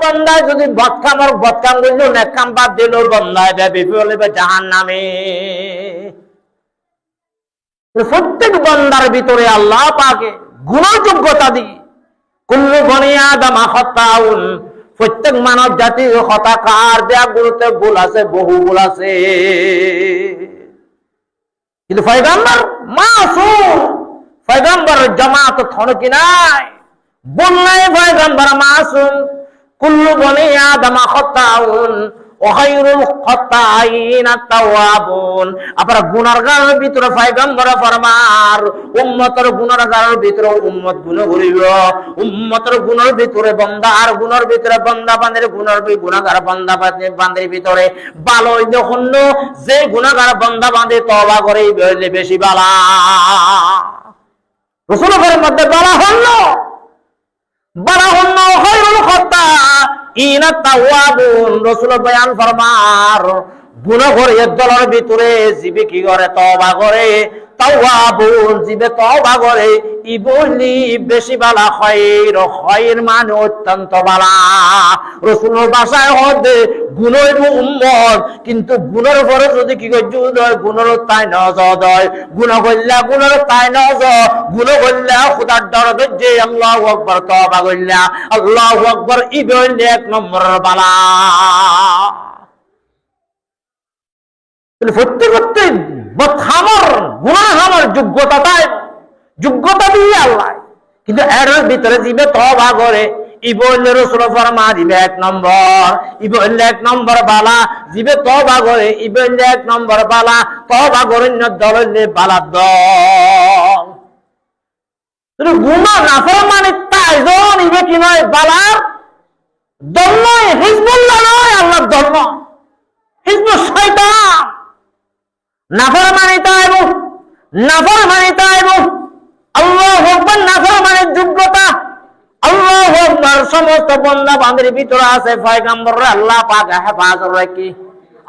বন্দায় যদি বদকাম করলো নেক কাম বাদ দিল বন্দায় বিপদে জাহান্নামে। প্রত্যেক বান্দার ভিতরে আল্লাহ পাকে গুনাহ যোগ্যতা দিয়ে কুল্লু বনি আদম খাতাউন, প্রত্যেক মানব জাতির হতাকার দেয়া গুরুতে ভুল আছে, বহু ভুল আছে, কিন্তু পয়গম্বর মাসুম, পয়গম্বরের জামাত থনকি নাই, ভুল নাই, পয়গম্বর মাসুম। কুল্লু বনি আদম খাতাউন ওয়া খায়রুল খাতাইনা তাওয়াবুন। আপনারা গুনাহগারের ভিতরে পয়গম্বর ফরমার উম্মতের গুনাহগারের ভিতরে উম্মত গুনাহ করিব, উম্মতের গুনাহের ভিতরে বান্দা আর গুনাহের ভিতরে বান্দা বান্দার গুনাহগার বান্দা বান্দার ভিতরে ভালো যখন যে গুনাহগার বান্দা বান্দে তওবা করে বেশি বালা। রাসূলের মধ্যে বালা হলো খায়রুল খাতাইনা তাওয়াবুন। রাসূল বয়ান ফরমার গুনাহগারের দলের ভিতরে জিবে কি করে তওবা করে, তাওয়াবুন জিবে তওবা করে ইবলি বেশি বালা, খায়র মানে অত্যন্ত বালা। রাসূলের ভাষায় হতে গুনাহের উম্মত, কিন্তু গুনাহের পরে যদি কি করে যুদ হয় গুনার তাই নজদ হয়, গুনাহ করলে গুনার তাই নজদ, গুনাহ করলে খোদার ডর যে আল্লাহু আকবার তওবা করলে আল্লাহু আকবার ইবলি এক নম্বর বালা। প্রত্যেক বদখামর গুনাহগার যোগ্যতা দিয়ে আল্লাহ, কিন্তু এর ভিতরে জিবে তওবা করে ইবল রাসূল ফরমা জিবে এক নম্বর, ইবল এক নম্বর বালা, জিবে তওবা করে ইবল এক নম্বর বালা, তওবা করেন না দললে বালা দল। তুমি গুনাহ নাফরমানি তাইজন ইবে কি নয় বালার দল নয়, হিজবুল্লাহ নয়, আল্লাহর দল নয়, হিজবুল শয়তান। নাফরমানি তাইব আল্লাহু আকবার, নাফরমানির যোগ্যতা আল্লাহু আকবার সমস্ত বান্দা বান্দির ভিতরে আছে। পয়গম্বর আল্লাহ পাক হেফাজত রাখি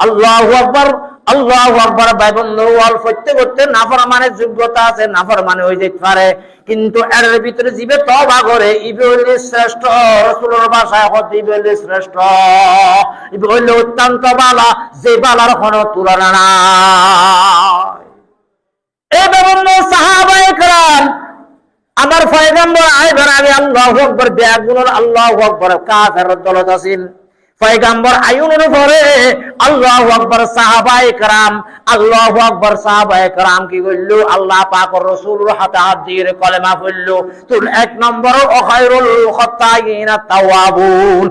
আল্লাহু আকবার, আল্লাহু আকবার। ভাই বন্ধু, অল্প করতে নাফরমানের যোগ্যতা আছে, নাফরমানি হয়ে যেতে পারে, কিন্তু এর ভিতরে জিবে তওবা করে ইবলি শ্রেষ্ঠ। রাসূলের ভাষায় হতে ইবলি শ্রেষ্ঠ, ইবলি অত্যন্ত বালা, যে বালার কোনো তুলনা নাই। এই বিভিন্ন সাহাবায়ে কেরাম আমার পয়গম্বর আইবার আগে আল্লাহু আকবার বেগুনের আল্লাহু আকবার কাফের দলত আছেন। পয়গম্বর আয়ুনের পরে আল্লাহু আকবার সাহাবায়ে কেরাম, আল্লাহু আকবার সাহাবায়ে কেরাম কি কইলো আল্লাহ পাকের রাসূলের হাতে হাত দিয়ে কলেমা পড়লো। তুল এক নম্বর ও খায়রুল খাতাইনা তাওয়াবুন।